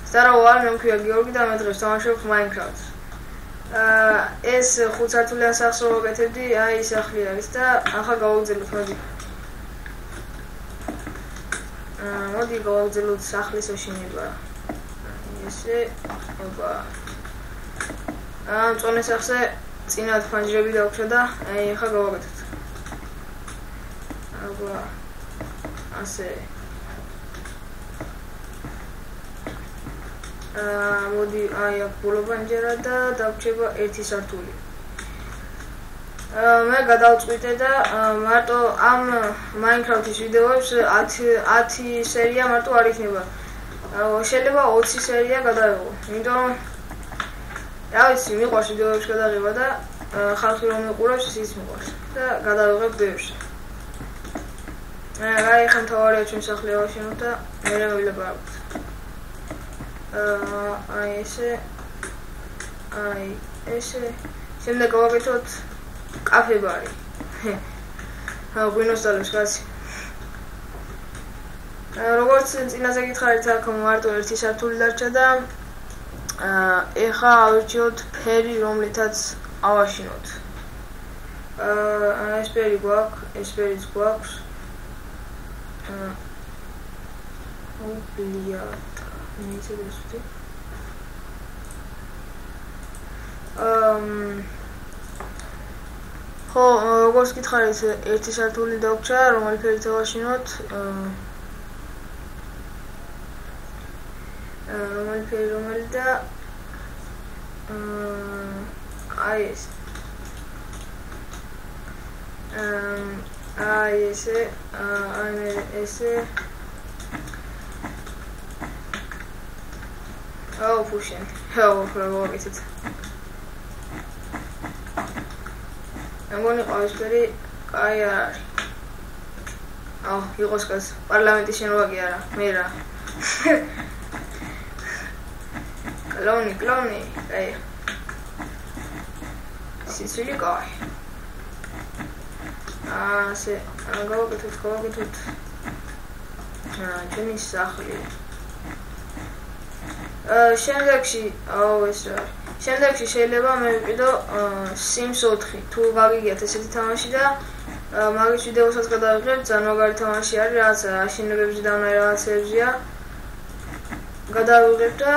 Здорово, მე მქვია გიორგი და მე დღეს ვთამაშობ Minecraft-ს. ეს 5 სართულიან სახლს რო ვაკეთებდი, აი ეს სახლი არის და ახლა გავაგზავნოთ მოდი. მოდი გავაგზავნოთ სახლის ოშინება. ესე, ოპა. მწვანე სახლზე წინათ ფანჯრები დავქვა და აი ახლა გავაკეთოთ. ოპა. ასე. მოდი აი აქ ბოლო პანჯერა და დავრჩება ერთი სართული. მე გადავწყვიტე და მარტო ამ Minecraft-ის ვიდეოებს 10 სერია მარტო არ იქნება. შეიძლება 20 სერია გადავიღო. იმიტომ რა ვიცი, მიყვარს ვიდეოებს გადაღება და ხალხი რომ მიყურებს, ის მიყვარს და გადავიღებ ბევრს. აი ხან თავარია ჩვენ სახლი ავაშენოთ და მე მოვილებავთ. აი ესე შემდეგ გავაკეთოთ კაფე-ბარი. გვინოსტალებს კაცი. როგორც წინაზე გითხარით, აქ მარტო ერთი სართული დარჩა და ეხა ავირჩიოთ ფერი, რომლითაც ავაშინოთ. ეს ფერი გვაქვს, ეს ფერიც გვაქვს. ხო, როგორც გითხარით, ერთი სართული დაგვჭა, რომელი ფერით ავაშინოთ. რომელი და აი ეს. აი ესე, აი ესე. Pushing. გავაკეთეთ. ამგონი ყოველწერი კაი არ არის. იყოს კაც პარლამენტის შენობა კი არა, მე რა. კლონი, აი. სიცილი კაი. ასე, გავაკეთოთ. ჩვენი სახლი. შემდეგში შეიძლება მე ვიყიდო Sims 4 თუ გაგიგიათ ესეთი თამაში და მაგის ვიდეოსაც გადავიღებ, ძალიან მაგარი თამაში არის, რაღაც აშენებებზე და რაღაცებზია. გადავიღებ და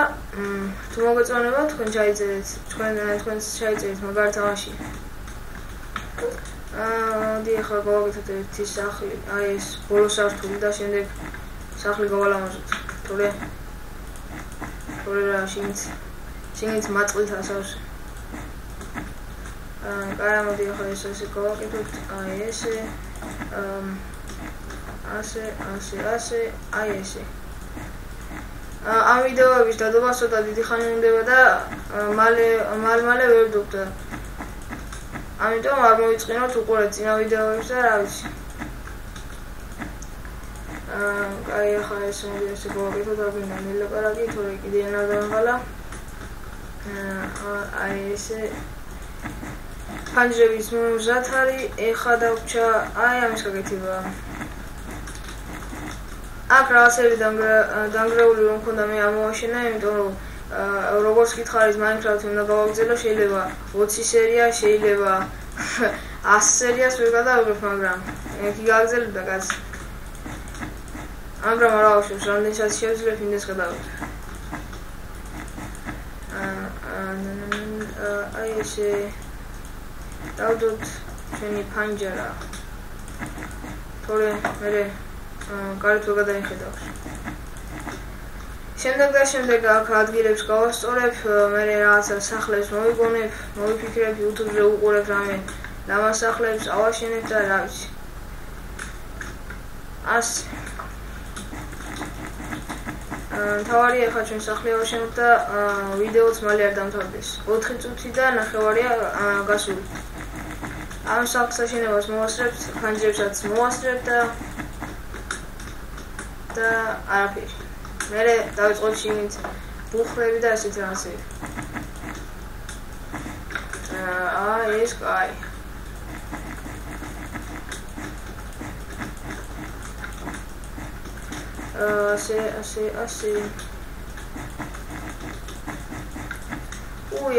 თუ მოგეწონება თქვენ ჩაიწერეთ, თქვენს ჩაიწერეთ მაგარი თამაში. მოდი ახლა გავაკეთოთ ერთი სახლი, აი ეს ბოლო სართული და შემდეგ სახლი გავალამაზოთ. თორე რა შინიც მაწყვით ასავს. კაი, მოდი ახლა ესე გავაკეთოთ, აი ესე. ასე, აი ესე. ამ ვიდეოების დადებას ცოტა დიდი ხანი უნდება და მალე ვერ ვდობთ. ამიტომ არ მოვიწყინოთ უყურეთ წინა ვიდეოებს და რა ვიცი. კაი, ახლა ესე მოდი ესე გავაკეთოთ, არ გვინდა მილაპარაკი, თორე კიდე ენა დავიღალა. აი ესე ფანჯრების მომზად არის, ეხა დავრჩა აი ამის გაკეთება. აქ რაღაცები დანგრეული რომ მქონდა მე ამოვაშენა, იმიტომ რომ როგორც გითხარით Minecraft-ი უნდა გავაგზავნო, შეიძლება 20 სერია, შეიძლება 100 სერიას ვერ გადავიღებ, მაგრამ ერთი გააგზავნებდა კაც. მაგრამ არ ავშვებს, რამდენსაც შევძლებ, იმდენს გადავიღებ. აი ესე დავდოთ ჩვენი ფანჯარა. თორე მე გარეთ ვერ გადაიხედავს. შემდეგ აქ ადგილებს გავასწორებ, მე რაღაცა სახლებს მოვიგონებ, მოვიფიქრებ, YouTube-ზე უყურებ რამე სახლებს ავაშენებ და რა ვიცი. ასე. თავარია ახლა ჩვენ სახლი ავაშენოთ და ვიდეოც მალე არ დამთავრდეს. 4 წუთი და ნახევარია გასული. ამ სახლს აშენებას მოვასწრებთ, ფანჯრებსაც მოვასწრებთ და არაფერი. მერე დავიწყოთ შიგნით ბუხრები და ასეთ რაღაცები. ეს კაი. ასე.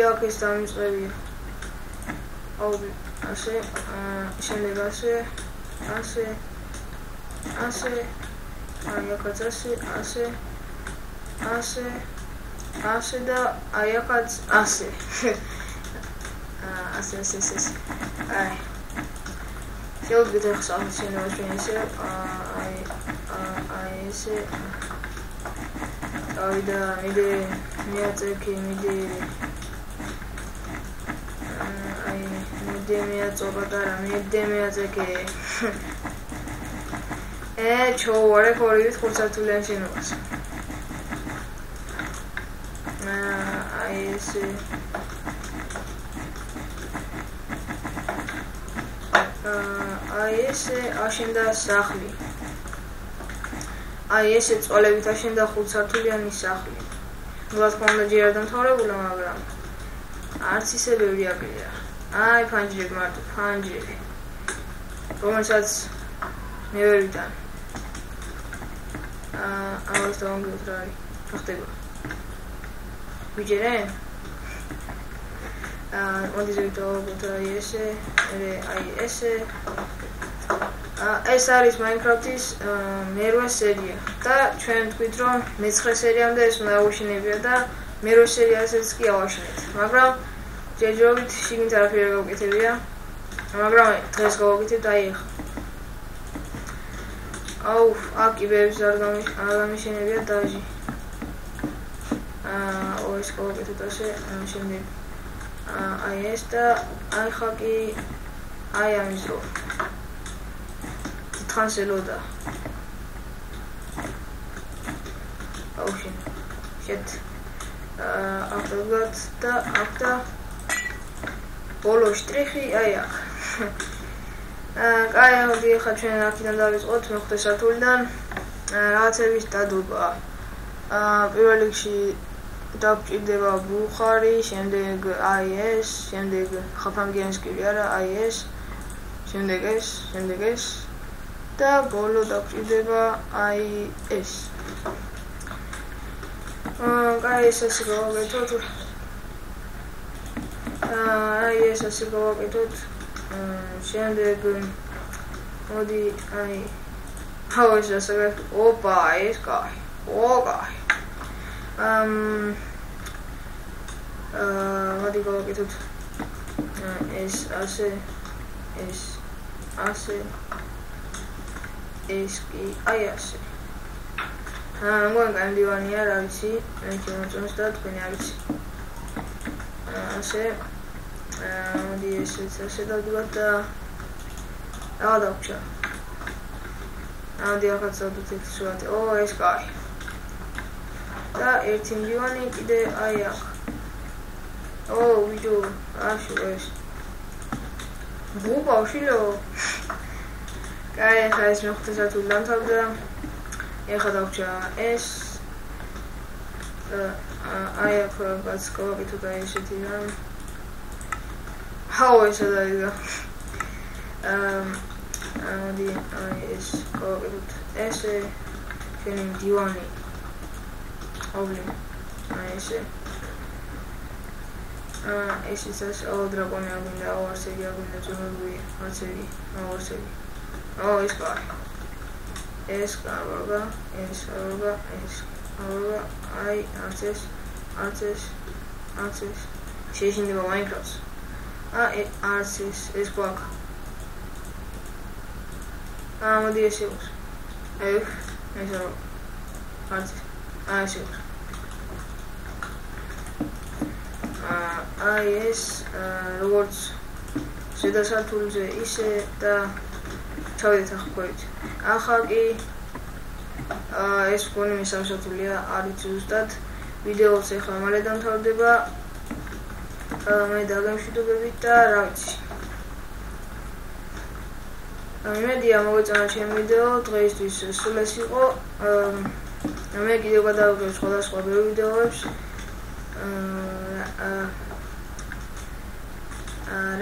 აქ ეს დამიწყებია. აუ, ასე, შემდეგ ასე. აი აქაც ასე და აი აქაც ასე. ასე. აი. შევდგეთ ახლა სამშენებლო ჩვენ ესე აი ესე. აი და მიდე მიაწექი მიდე აი მიდე მიაწობა და რა მიდე მიაწექი. ჩოვარე ხორილის ხურცათულიან შენობას. აი ესე. აი ესე აშენდა სახლი. აი ესე წვალებით აშენდა ხუთსართულიანი სახლი. რა თქმა უნდა ჯერ არ დამთავრებულა, მაგრამ არც ისე ბევრი აკლია. აი ფანჯრები მარტო ფანჯრები. რომელსაც მე ვერ ვიტან. ამას დავამბობთ რა არის. ხდება. ვიჯერენ? მოდი ზევიტოვოთ აი ესე, აი ესე. ეს არის Minecraft-ის მერვე სერია და ჩვენ ვთქვით რომ მე-9 სერიამდე ეს უნდა ავუშინებია და მერვე სერიასაც კი ავაშენებთ. მაგრამ ჯერჯერობით შიგნით არაფერი არ გავუკეთებია. მაგრამ დღეს გავუკეთებთ აი ახლა. აუ, აქ კიბეებს არ გამიშენებია დაჟი. ეს გავუკეთებთ ასე, შემდეგ აი ეს და აი ხა კი აი ამის რო Transeloda. Ocean. Shit. Afterwards, after Polo Strichi, ayak. Kaya hodi khachen akidan davizqot me-5 სართულიდან რაღაცების დადობა. პირველ რიგში დაგჭირდება ბუხარი, შემდეგ აი ეს, შემდეგ ხაფანგიანის კიბე არა, აი ეს, შემდეგ ეს და ბოლო დაგჭირდება აი ეს. კაი ეს ასე გავაკეთოთ. აი ეს ასე გავაკეთოთ. შემდეგ მოდი აი ეს ასე ოპა ეს კაი. კაი. მოდი გავაკეთოთ. ეს ასე ეს ასე ეს კი აი ასე. მგონი დივანია რა ვიცი, მე ჩემწონს და თქვენი არ ვიცი. ასე მოდი ესეც ასე დავდივართ და რა დავქვა. ამდი ახაც დავდოთ ეს სურათი. ეს კაი. და ერთი დივანი კიდე აი აქ. ვიდეო აშო ეს. ბავშილო. კაი, ახლა ეს მე-5 სართული დამთავრდა. ეხლა დავქვა ეს. აი აქ რაც გავაკეთოთ აი ესეთი რამ. ესა დაიდგა. მოდი აი ეს გავაკეთოთ ესე. შენი დივანი. აი ესე. ესეც ასე დრაკონი აგვინდა, არცერი აგვინდა, ზომები, არცერი, არცერი. ეს კაი. ეს კარგა, ეს აი არც ეს. შეიძლება Minecraft. არც ეს გვაქვს. მოდი ეს იყოს. ეს არც ეს იყოს. აი ეს როგორც ზედა სართულზე ისე და ჩავედით ახლა ქვევით. ახლა კი ეს მგონი მე-3 სართულია, არ ვიცი ზუსტად. ვიდეოც ახლა მალე დამთავრდება. მე დაგემშვიდობებით და რა ვიცი. იმედია მოგეწონა ჩემი ვიდეო, დღეისთვის სულ ეს იყო. მე კიდევ გადავიღებ სხვადასხვა ბევრ ვიდეოებს.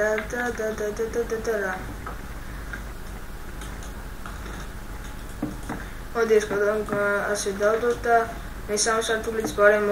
რა მოდი ეს ასე დავდოთ და მე-3 სართულიც ბარემ